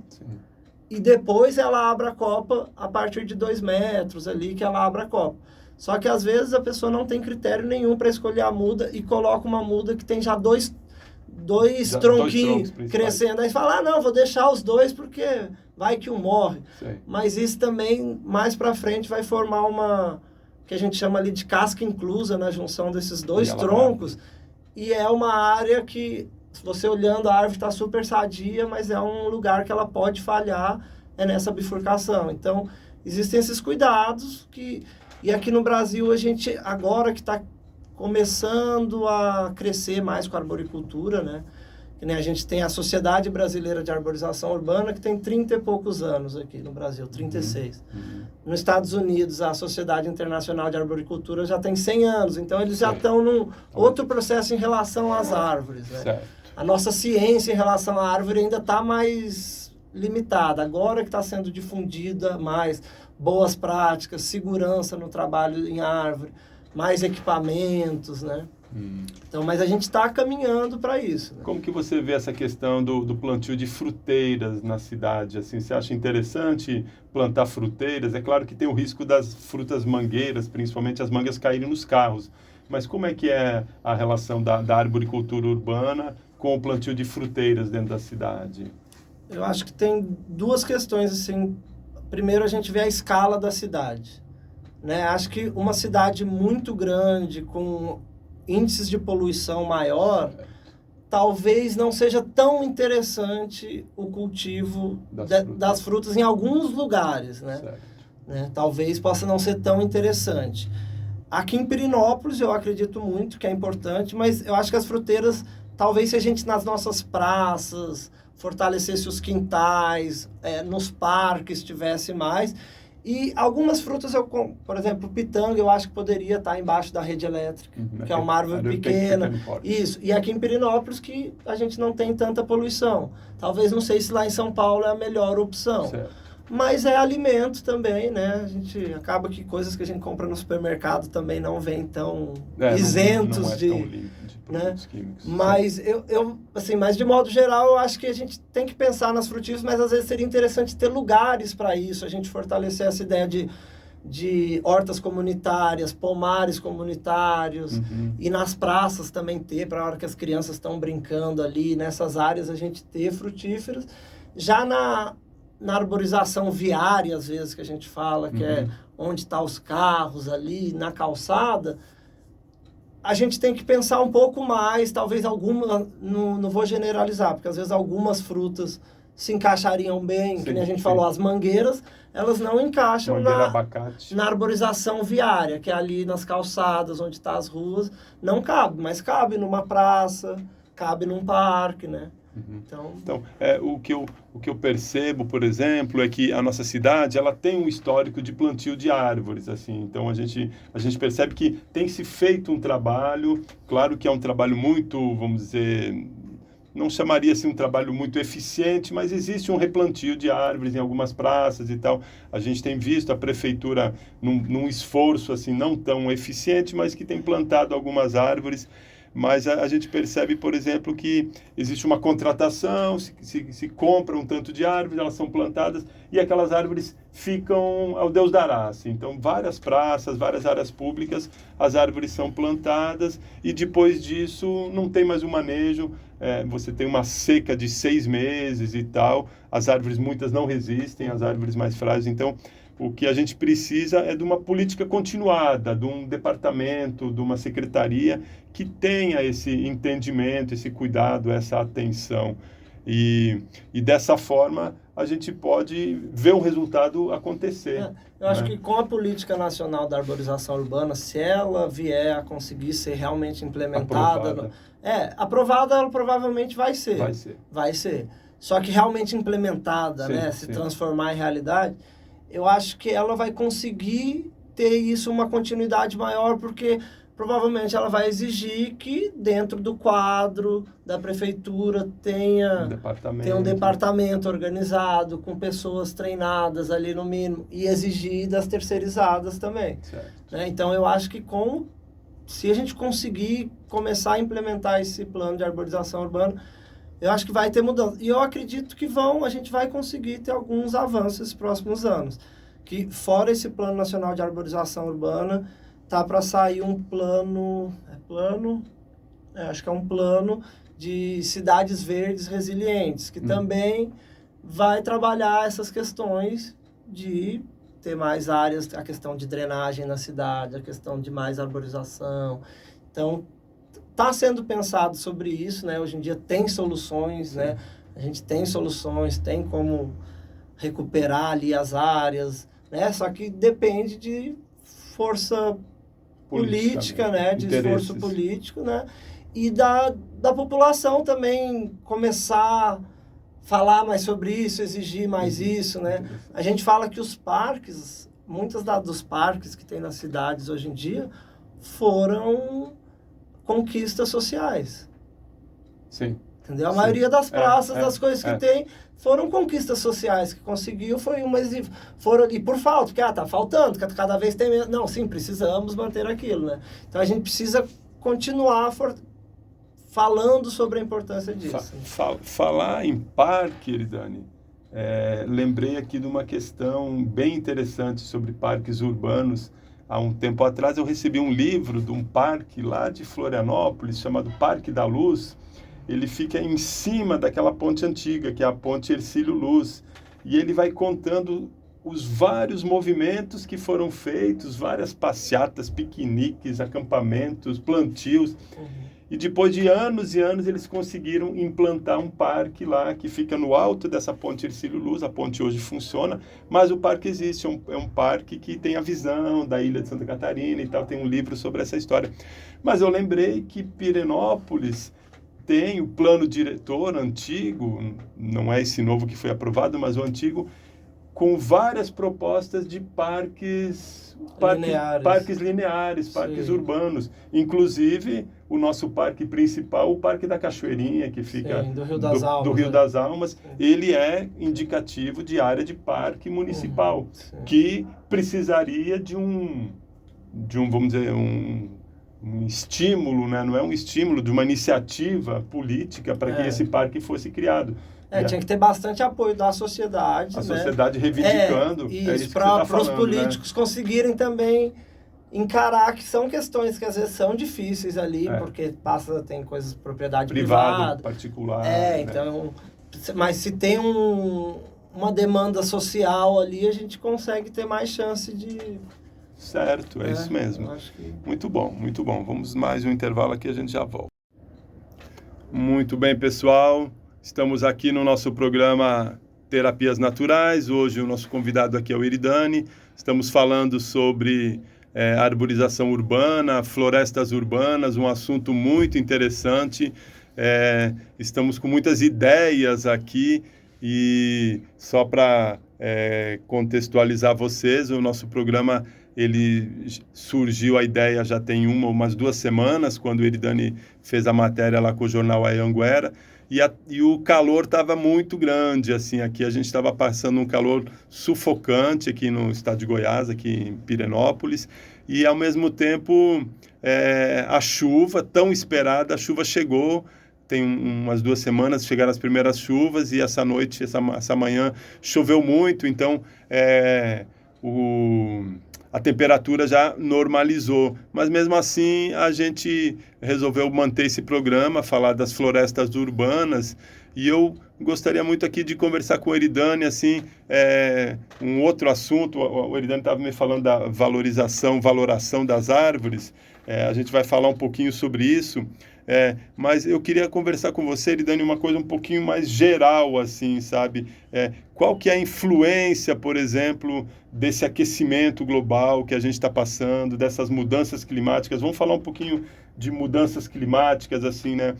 B: e depois ela abra a copa a partir de 2 metros ali, que ela abra a copa. Só que às vezes a pessoa não tem critério nenhum para escolher a muda e coloca uma muda que tem já dois tronquinhos crescendo. Aí fala, não, vou deixar os 2 porque vai que um morre. Mas isso também, mais para frente, vai formar uma, que a gente chama ali de casca inclusa na junção desses 2 troncos. E é uma área que, você olhando, a árvore está super sadia, mas é um lugar que ela pode falhar, é nessa bifurcação. Então, existem esses cuidados que... E aqui no Brasil, a gente, agora que está começando a crescer mais com a arboricultura, né? Que nem a gente tem a Sociedade Brasileira de Arborização Urbana, que tem 30 e poucos anos aqui no Brasil, 36. Nos Estados Unidos, a Sociedade Internacional de Arboricultura já tem 100 anos, então eles já estão num outro processo em relação às árvores. Né? A nossa ciência em relação à árvore ainda está mais limitada, agora que está sendo difundida mais boas práticas, segurança no trabalho em árvore, mais equipamentos, né? Então, mas a gente está caminhando para isso. Né?
A: Como que você vê essa questão do plantio de fruteiras na cidade? Assim, você acha interessante plantar fruteiras? É claro que tem o risco das frutas mangueiras, principalmente as mangas, caírem nos carros. Mas como é que é a relação da arboricultura urbana com o plantio de fruteiras dentro da cidade?
B: Eu acho que tem 2 questões, assim. Primeiro, a gente vê a escala da cidade. Né? Acho que uma cidade muito grande, com índices de poluição maior, talvez não seja tão interessante o cultivo das frutas em alguns lugares. Né? Talvez possa não ser tão interessante. Aqui em Pirenópolis, eu acredito muito que é importante, mas eu acho que as fruteiras, talvez se a gente nas nossas praças fortalecesse os quintais, nos parques tivesse mais. E algumas frutas, por exemplo, pitanga, eu acho que poderia estar embaixo da rede elétrica, que é uma árvore pequena. Isso. E aqui em Pirenópolis, que a gente não tem tanta poluição. Talvez, não sei se lá em São Paulo é a melhor opção. Mas é alimento também, né? A gente acaba que coisas que a gente compra no supermercado também não vêm tão isentos
A: não
B: de
A: produtos químicos.
B: Mas mas de modo geral, eu acho que a gente tem que pensar nas frutíferas, mas às vezes seria interessante ter lugares para isso, a gente fortalecer essa ideia de hortas comunitárias, pomares comunitários, e nas praças também ter, para a hora que as crianças estão brincando ali, nessas áreas a gente ter frutíferas. Já na arborização viária, às vezes, que a gente fala, que é onde estão os carros ali, na calçada, a gente tem que pensar um pouco mais, talvez algumas, não vou generalizar, porque às vezes algumas frutas se encaixariam bem, que nem a gente falou, as mangueiras, elas não encaixam na arborização viária, que é ali nas calçadas, onde estão as ruas, não cabe, mas cabe numa praça, cabe num parque, né? Então,
A: o que eu percebo, por exemplo, é que a nossa cidade ela tem um histórico de plantio de árvores, assim. Então a gente percebe que tem se feito um trabalho, claro que é um trabalho muito, vamos dizer, não chamaria assim um trabalho muito eficiente, mas existe um replantio de árvores em algumas praças e tal. A gente tem visto a prefeitura num esforço assim não tão eficiente, mas que tem plantado algumas árvores. Mas a gente percebe, por exemplo, que existe uma contratação, se compra um tanto de árvores, elas são plantadas e aquelas árvores ficam ao Deus dará. Assim. Então, várias praças, várias áreas públicas, as árvores são plantadas e depois disso não tem mais um manejo. Você tem uma seca de 6 meses e tal. As árvores, muitas não resistem, as árvores mais frágeis. Então, o que a gente precisa é de uma política continuada, de um departamento, de uma secretaria que tenha esse entendimento, esse cuidado, essa atenção. E dessa forma a gente pode ver um resultado acontecer.
B: Eu acho que com a Política Nacional da Arborização Urbana, se ela vier a conseguir ser realmente implementada... Aprovada ela provavelmente vai ser. Vai ser. Só que realmente implementada, se transformar em realidade... Eu acho que ela vai conseguir ter isso uma continuidade maior, porque provavelmente ela vai exigir que dentro do quadro da prefeitura tenha um departamento organizado, com pessoas treinadas ali no mínimo, e exigir das terceirizadas também. Né? Então eu acho que se a gente conseguir começar a implementar esse plano de arborização urbana, eu acho que vai ter mudança. E eu acredito que a gente vai conseguir ter alguns avanços nos próximos anos. Que fora esse Plano Nacional de Arborização Urbana, tá para sair um plano... acho que é um plano de cidades verdes resilientes, que também vai trabalhar essas questões de ter mais áreas, a questão de drenagem na cidade, a questão de mais arborização. Então, está sendo pensado sobre isso, né? Hoje em dia tem soluções, né? A gente tem soluções, tem como recuperar ali as áreas, né? Só que depende de força política, né? De esforço político, né? E da população também começar a falar mais sobre isso, exigir mais isso, né? A gente fala que os parques, muitos dos parques que tem nas cidades hoje em dia, foram conquistas sociais.
A: Sim.
B: Entendeu? A maioria das praças, das coisas que tem, foram conquistas sociais que conseguiu, e por falta, porque tá faltando, cada vez tem menos. Não, sim, precisamos manter aquilo, né? Então a gente precisa continuar falando sobre a importância disso.
A: Falar em parque, Eridane, lembrei aqui de uma questão bem interessante sobre parques urbanos. Há um tempo atrás eu recebi um livro de um parque lá de Florianópolis, chamado Parque da Luz. Ele fica em cima daquela ponte antiga, que é a ponte Hercílio Luz. E ele vai contando os vários movimentos que foram feitos, várias passeatas, piqueniques, acampamentos, plantios. E depois de anos e anos, eles conseguiram implantar um parque lá, que fica no alto dessa ponte Hercílio Luz. A ponte hoje funciona, mas o parque existe. É um parque que tem a visão da ilha de Santa Catarina e tal. Tem um livro sobre essa história. Mas eu lembrei que Pirenópolis tem o plano diretor antigo, não é esse novo que foi aprovado, mas o antigo, com várias propostas de parques lineares, parques urbanos. Inclusive, o nosso parque principal, o Parque da Cachoeirinha, que fica do Rio das Almas, ele é indicativo de área de parque municipal, que precisaria de um, vamos dizer, um estímulo, né? Não é um estímulo, de uma iniciativa política para que esse parque fosse criado.
B: Tinha que ter bastante apoio da sociedade. A
A: sociedade reivindicando.
B: Isso, para os políticos conseguirem também encarar que são questões que às vezes são difíceis ali, porque tem coisas de propriedade privada.
A: Particular.
B: Então, mas se tem uma demanda social ali, a gente consegue ter mais chance de...
A: Certo, é isso mesmo. Muito bom, muito bom. Vamos mais um intervalo aqui, a gente já volta. Muito bem, pessoal. Estamos aqui no nosso programa Terapias Naturais. Hoje o nosso convidado aqui é o Eridane. Estamos falando sobre arborização urbana, florestas urbanas, um assunto muito interessante. estamos com muitas ideias aqui e só para contextualizar vocês, o nosso programa ele surgiu a ideia já tem umas 2 semanas, quando o Eridani fez a matéria lá com o jornal Anhanguera, e o calor estava muito grande, assim, aqui a gente estava passando um calor sufocante aqui no estado de Goiás, aqui em Pirenópolis, e ao mesmo tempo a chuva, tão esperada, a chuva chegou, tem umas 2 semanas, chegaram as primeiras chuvas, e essa noite, essa manhã, choveu muito, então a temperatura já normalizou. Mas mesmo assim, a gente resolveu manter esse programa, falar das florestas urbanas, e eu gostaria muito aqui de conversar com o Eridani, assim, um outro assunto. O Eridani estava me falando da valoração das árvores, a gente vai falar um pouquinho sobre isso, mas eu queria conversar com você, Eridani, uma coisa um pouquinho mais geral, assim, sabe? Qual que é a influência, por exemplo, desse aquecimento global que a gente está passando, dessas mudanças climáticas? Vamos falar um pouquinho de mudanças climáticas, assim, né?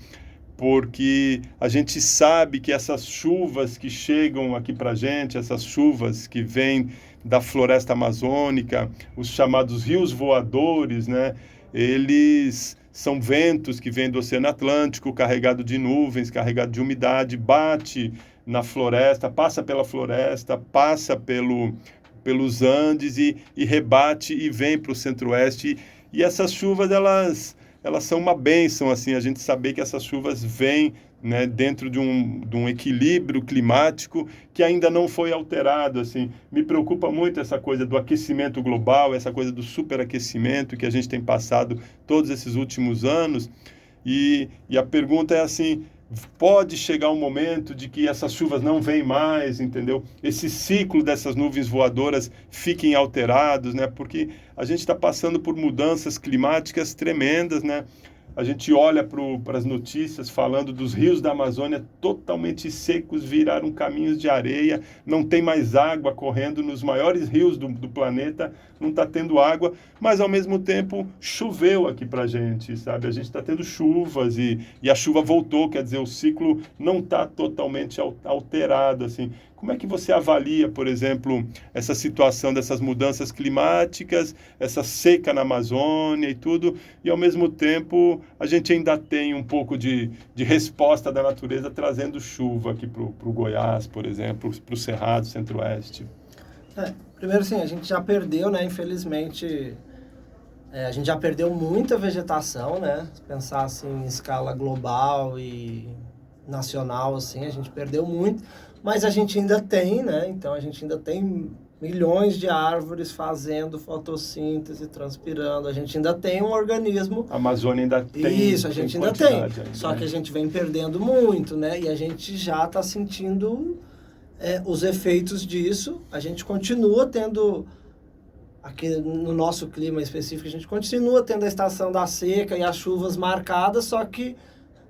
A: Porque a gente sabe que essas chuvas que chegam aqui para a gente, essas chuvas que vêm da floresta amazônica, os chamados rios voadores, né? Eles são ventos que vêm do Oceano Atlântico, carregado de nuvens, carregado de umidade, bate na floresta, passa pela floresta, passa pelos Andes e rebate e vem para o Centro-Oeste. E essas chuvas, elas são uma bênção, assim, a gente saber que essas chuvas vêm, né, dentro de um equilíbrio climático que ainda não foi alterado, assim. Me preocupa muito essa coisa do aquecimento global, essa coisa do superaquecimento que a gente tem passado todos esses últimos anos, e a pergunta é assim, pode chegar um momento de que essas chuvas não vêm mais, entendeu? Esse ciclo dessas nuvens voadoras fiquem alterados, né? Porque a gente está passando por mudanças climáticas tremendas, né? A gente olha para as notícias falando dos rios da Amazônia totalmente secos, viraram caminhos de areia, não tem mais água correndo nos maiores rios do planeta, não está tendo água, mas ao mesmo tempo choveu aqui para a gente, sabe? A gente está tendo chuvas e a chuva voltou, quer dizer, o ciclo não está totalmente alterado, assim. Como é que você avalia, por exemplo, essa situação dessas mudanças climáticas, essa seca na Amazônia e tudo, e ao mesmo tempo a gente ainda tem um pouco de resposta da natureza trazendo chuva aqui para o Goiás, por exemplo, para o Cerrado, Centro-Oeste?
B: Primeiro, sim, a gente já perdeu, né, infelizmente, a gente já perdeu muita vegetação, né, se pensar assim em escala global e nacional, assim, a gente perdeu muito. Mas a gente ainda tem, né? Então a gente ainda tem milhões de árvores fazendo fotossíntese, transpirando. A gente ainda tem um organismo...
A: A Amazônia ainda tem.
B: Isso, a gente ainda tem. Só que a gente vem perdendo muito, né? E a gente já está sentindo os efeitos disso. A gente continua tendo... Aqui no nosso clima específico, a gente continua tendo a estação da seca e as chuvas marcadas, só que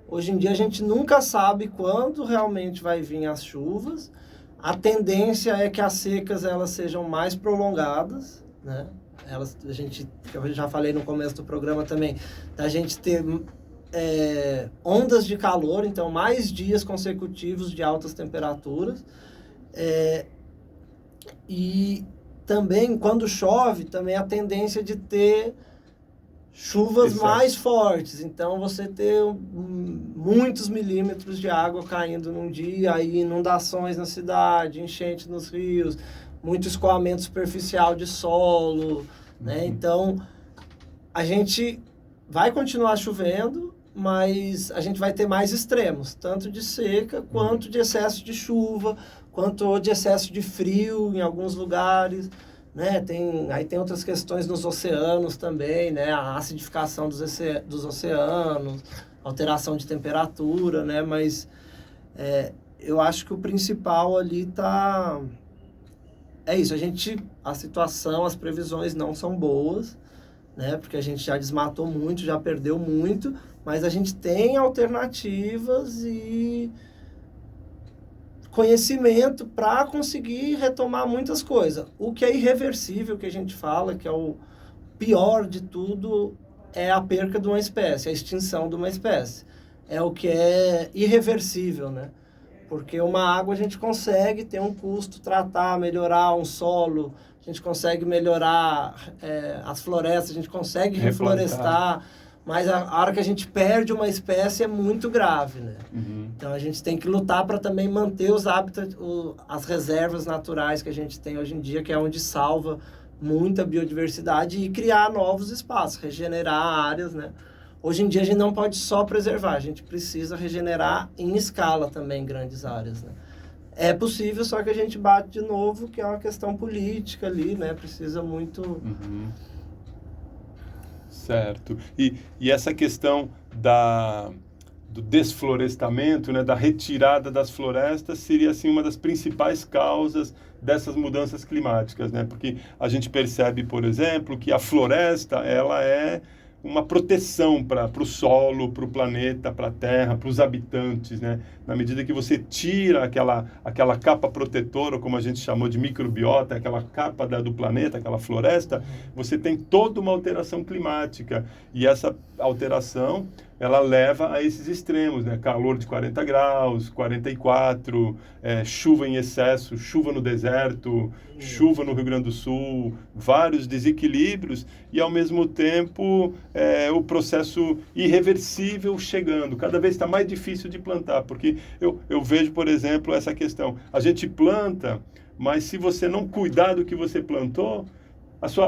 B: hoje em dia a gente nunca sabe quando realmente vai vir as chuvas. A tendência é que as secas elas sejam mais prolongadas, né? Eu já falei no começo do programa também, da gente ter ondas de calor, então mais dias consecutivos de altas temperaturas. E também, quando chove, também a tendência de ter chuvas mais fortes, então você ter muitos milímetros de água caindo num dia, aí inundações na cidade, enchente nos rios, muito escoamento superficial de solo, né? Então, a gente vai continuar chovendo, mas a gente vai ter mais extremos, tanto de seca, quanto de excesso de chuva, quanto de excesso de frio em alguns lugares, né? Aí tem outras questões nos oceanos também, né? A acidificação dos oceanos, alteração de temperatura, né? Mas eu acho que o principal ali tá... É isso, a situação, as previsões não são boas, né? Porque a gente já desmatou muito, já perdeu muito, mas a gente tem alternativas e conhecimento para conseguir retomar muitas coisas. O que é irreversível, que a gente fala, que é o pior de tudo, é a perca de uma espécie, a extinção de uma espécie. é o que é irreversível, né? Porque uma água a gente consegue ter um custo, tratar, melhorar um solo, a gente consegue melhorar as florestas, a gente consegue reflorestar, mas a hora que a gente perde uma espécie é muito grave, né? Então a gente tem que lutar para também manter os hábitats, as reservas naturais que a gente tem hoje em dia, que é onde salva muita biodiversidade, e criar novos espaços, regenerar áreas, né? Hoje em dia a gente não pode só preservar, a gente precisa regenerar em escala também grandes áreas, né? É possível, só que a gente bate de novo que é uma questão política ali, né? Precisa muito...
A: Certo. E essa questão do desflorestamento, né, da retirada das florestas, seria assim uma das principais causas dessas mudanças climáticas, né? Porque a gente percebe, por exemplo, que a floresta, ela é uma proteção para o solo, para o planeta, para a terra, para os habitantes, né? Na medida que você tira aquela capa protetora, como a gente chamou de microbiota, aquela capa do planeta, aquela floresta, você tem toda uma alteração climática. E essa alteração, ela leva a esses extremos, né? Calor de 40 graus, 44, chuva em excesso, chuva no deserto, chuva no Rio Grande do Sul, vários desequilíbrios e, ao mesmo tempo, o processo irreversível chegando. Cada vez está mais difícil de plantar, porque eu vejo, por exemplo, essa questão. A gente planta, mas se você não cuidar do que você plantou,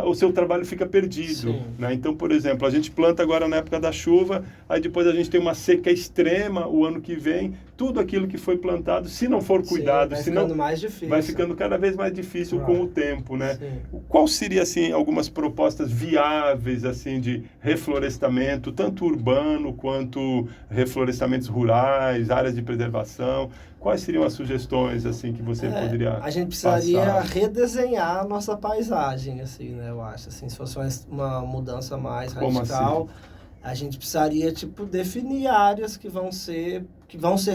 A: o seu trabalho fica perdido, né? Então, por exemplo, a gente planta agora na época da chuva, aí depois a gente tem uma seca extrema o ano que vem, tudo aquilo que foi plantado, se não for cuidado,
B: vai ficando mais difícil.
A: Vai ficando cada vez mais difícil com o tempo, né? Qual seria, assim, algumas propostas viáveis, assim, de reflorestamento, tanto urbano quanto reflorestamentos rurais, áreas de preservação? Quais seriam as sugestões, assim, que você poderia
B: A gente precisaria
A: passar?
B: redesenhar a nossa paisagem, assim, né? Eu acho, assim, se fosse uma mudança mais radical,
A: assim?
B: a gente precisaria, tipo, definir áreas que vão ser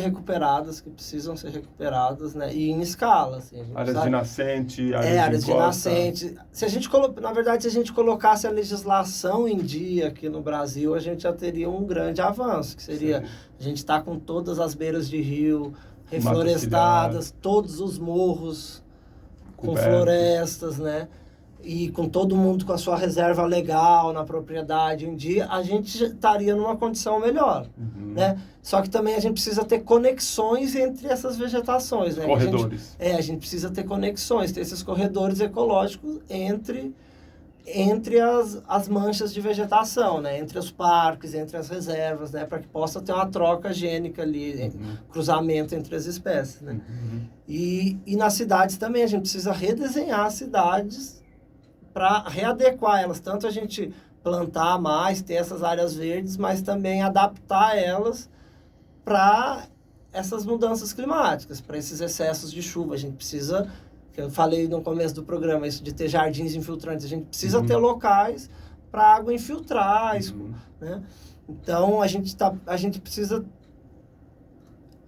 B: recuperadas, que precisam ser recuperadas, né? E em escala, assim.
A: Áreas de nascente,
B: áreas de nascente. Se a gente na verdade, se a gente colocasse a legislação em dia aqui no Brasil, a gente já teria um grande avanço, que seria a gente estar com todas as beiras de rio reflorestadas, todos os morros com florestas, né? E com todo mundo com a sua reserva legal na propriedade em dia, a gente estaria numa condição melhor, né? Só que também a gente precisa ter conexões entre essas vegetações, né?
A: Corredores.
B: A gente precisa ter conexões, ter esses corredores ecológicos entre as manchas de vegetação, né? Entre os parques, entre as reservas, né? Para que possa ter uma troca gênica ali, cruzamento entre as espécies, né? E nas cidades também, a gente precisa redesenhar as cidades para readequar elas, tanto a gente plantar mais, ter essas áreas verdes, mas também adaptar elas para essas mudanças climáticas, para esses excessos de chuva. A gente precisa, que eu falei no começo do programa, isso de ter jardins infiltrantes, a gente precisa ter locais para água infiltrar, né? Então, a gente precisa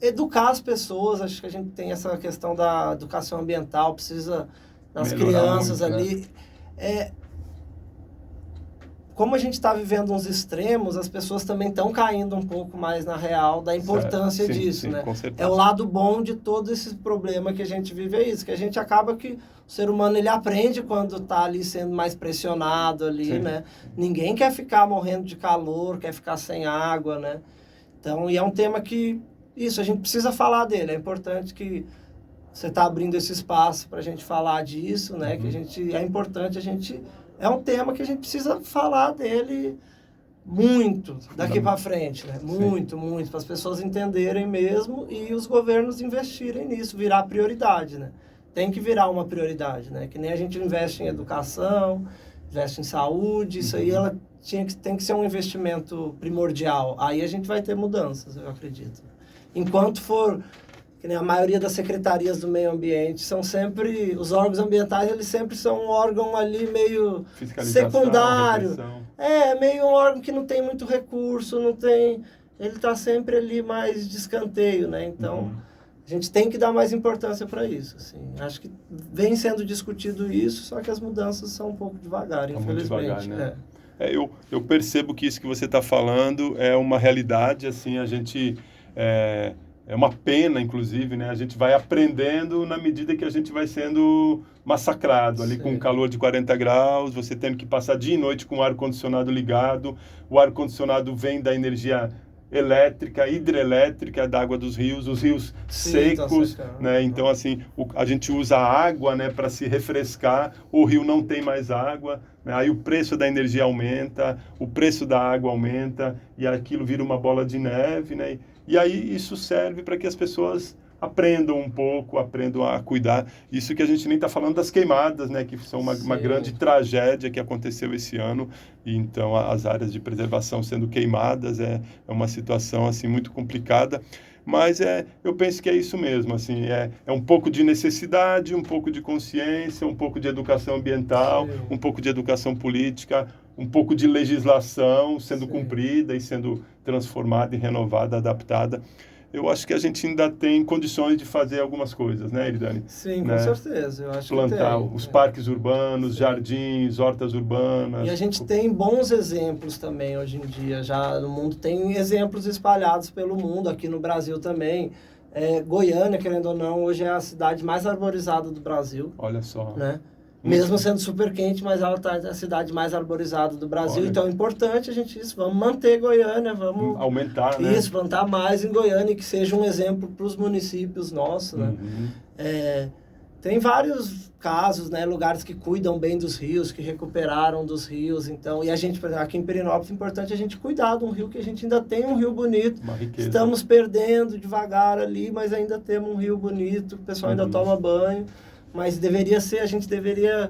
B: educar as pessoas, acho que a gente tem essa questão da educação ambiental, precisa, nas crianças muito, ali... Né? Como a gente está vivendo uns extremos, as pessoas também estão caindo um pouco mais na real da importância disso, né? É o lado bom de todo esse problema que a gente vive, é isso, que a gente acaba que o ser humano, ele aprende quando está ali sendo mais pressionado ali, né? Ninguém quer ficar morrendo de calor, quer ficar sem água, né? Então, e é um tema que, isso, a gente precisa falar dele, é importante que você está abrindo esse espaço para a gente falar disso, né? Que é importante a gente... É um tema que a gente precisa falar dele muito daqui para frente, né? Muito, para as pessoas entenderem mesmo e os governos investirem nisso, virar prioridade, né? Tem que virar uma prioridade, né? Que nem a gente investe em educação, investe em saúde, isso aí tem que ser um investimento primordial. Aí a gente vai ter mudanças, eu acredito. Enquanto for... Que nem a maioria das secretarias do meio ambiente são sempre... Os órgãos ambientais, eles sempre são um órgão ali meio secundário. Repressão. Meio um órgão que não tem muito recurso, não tem... Ele está sempre ali mais de escanteio, né? Então, a gente tem que dar mais importância para isso, assim. Acho que vem sendo discutido isso, só que as mudanças são um pouco devagar, infelizmente.
A: Muito devagar, né? Eu percebo que isso que você está falando é uma realidade, assim, a gente... É uma pena, inclusive, né? A gente vai aprendendo na medida que a gente vai sendo massacrado ali. Sim. Com calor de 40 graus, você tendo que passar dia e noite com o ar-condicionado ligado. O ar-condicionado vem da energia elétrica, hidrelétrica, da água dos rios, os rios secos, né? Então, assim, a gente usa a água, né, para se refrescar, o rio não tem mais água, né? Aí o preço da energia aumenta, o preço da água aumenta, e aquilo vira uma bola de neve, né? E aí isso serve para que as pessoas aprendam um pouco, aprendam a cuidar. Isso que a gente nem está falando das queimadas, né, que são uma grande tragédia que aconteceu esse ano. E então as áreas de preservação sendo queimadas é uma situação assim muito complicada. Mas eu penso que é isso mesmo, assim, é um pouco de necessidade, um pouco de consciência, um pouco de educação ambiental, um pouco de educação política, um pouco de legislação sendo cumprida e sendo transformada e renovada, adaptada. Eu acho que a gente ainda tem condições de fazer algumas coisas, né, Eridane?
B: Sim,
A: né?
B: Com certeza. Eu acho
A: plantar
B: que tem,
A: os parques urbanos, jardins, hortas urbanas.
B: E a gente tem bons exemplos também hoje em dia. Já no mundo tem exemplos espalhados pelo mundo, aqui no Brasil também. Goiânia, querendo ou não, hoje é a cidade mais arborizada do Brasil.
A: Olha só.
B: Né? Mesmo sendo super quente, mas ela está a cidade mais arborizada do Brasil. Olha. Então é importante a gente vamos manter Goiânia, vamos
A: aumentar, né?
B: Isso, plantar mais em Goiânia, que seja um exemplo para os municípios nossos, né? Tem vários casos, né? Lugares que cuidam bem dos rios, que recuperaram dos rios, então, e a gente, por exemplo, aqui em Pirenópolis, é importante a gente cuidar de um rio que a gente ainda tem um rio bonito.
A: Uma riqueza.
B: Estamos perdendo devagar ali, mas ainda temos um rio bonito, o pessoal ainda toma banho. Mas a gente deveria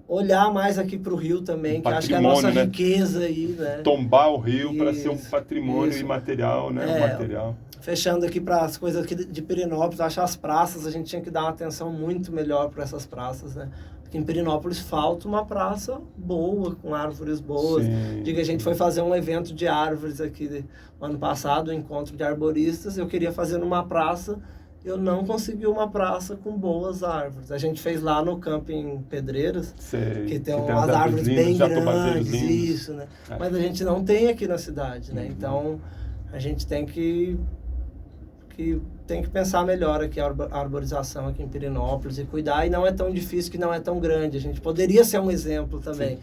B: olhar mais aqui para o rio também, que acho que é a nossa riqueza aí, né?
A: Tombar o rio para ser um patrimônio imaterial, né? Material.
B: Fechando aqui para as coisas aqui de Pirenópolis, acho que as praças, a gente tinha que dar uma atenção muito melhor para essas praças, né? Porque em Pirenópolis falta uma praça boa, com árvores boas. A gente foi fazer um evento de árvores aqui no ano passado, um encontro de arboristas, eu queria fazer numa praça. Eu não consegui uma praça com boas árvores. A gente fez lá no Camping Pedreiras, que tem umas árvores bem grandes, isso, né? Mas a gente não tem aqui na cidade, né? Então, a gente tem que pensar melhor aqui a arborização aqui em Pirenópolis e cuidar. E não é tão difícil, que não é tão grande. A gente poderia ser um exemplo também,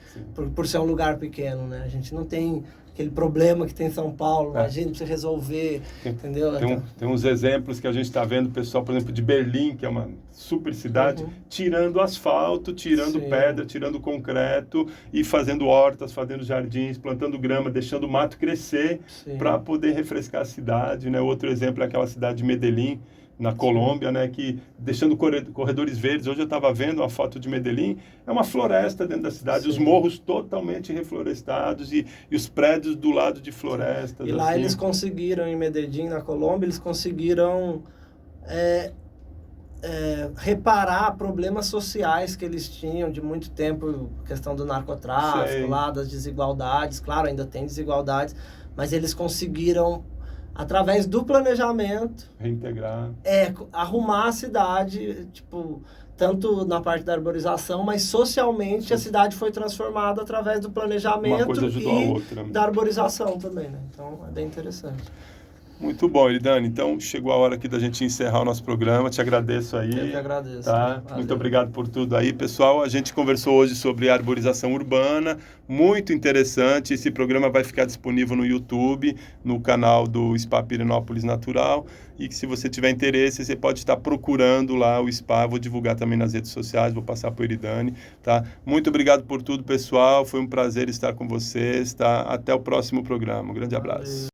B: por ser um lugar pequeno, né? A gente não tem aquele problema que tem em São Paulo, a gente precisa resolver, entendeu?
A: Tem uns exemplos que a gente está vendo, pessoal, por exemplo, de Berlim, que é uma super cidade, tirando asfalto, tirando pedra, tirando concreto e fazendo hortas, fazendo jardins, plantando grama, deixando o mato crescer para poder refrescar a cidade, né? Outro exemplo é aquela cidade de Medellín, na Colômbia, né, que deixando corredores verdes. Hoje eu estava vendo uma foto de Medellín, é uma floresta dentro da cidade, os morros totalmente reflorestados e os prédios do lado de florestas.
B: E lá eles conseguiram, em Medellín, na Colômbia, eles conseguiram reparar problemas sociais que eles tinham de muito tempo, questão do narcotráfico, lá das desigualdades. Claro, ainda tem desigualdades, mas eles conseguiram, através do planejamento,
A: reintegrar,
B: arrumar a cidade, tipo, tanto na parte da arborização, mas socialmente a cidade foi transformada através do planejamento.
A: Uma coisa ajudou a outra,
B: da arborização também, né? Então é bem interessante.
A: Muito bom, Eridane. Então, chegou a hora aqui da gente encerrar o nosso programa. Te agradeço aí.
B: Eu que agradeço.
A: Tá? Muito obrigado por tudo aí, pessoal. A gente conversou hoje sobre arborização urbana. Muito interessante. Esse programa vai ficar disponível no YouTube, no canal do SPA Pirenópolis Natural. E que, se você tiver interesse, você pode estar procurando lá o SPA. Vou divulgar também nas redes sociais, vou passar para o Eridane. Tá? Muito obrigado por tudo, pessoal. Foi um prazer estar com vocês. Tá? Até o próximo programa. Um grande abraço.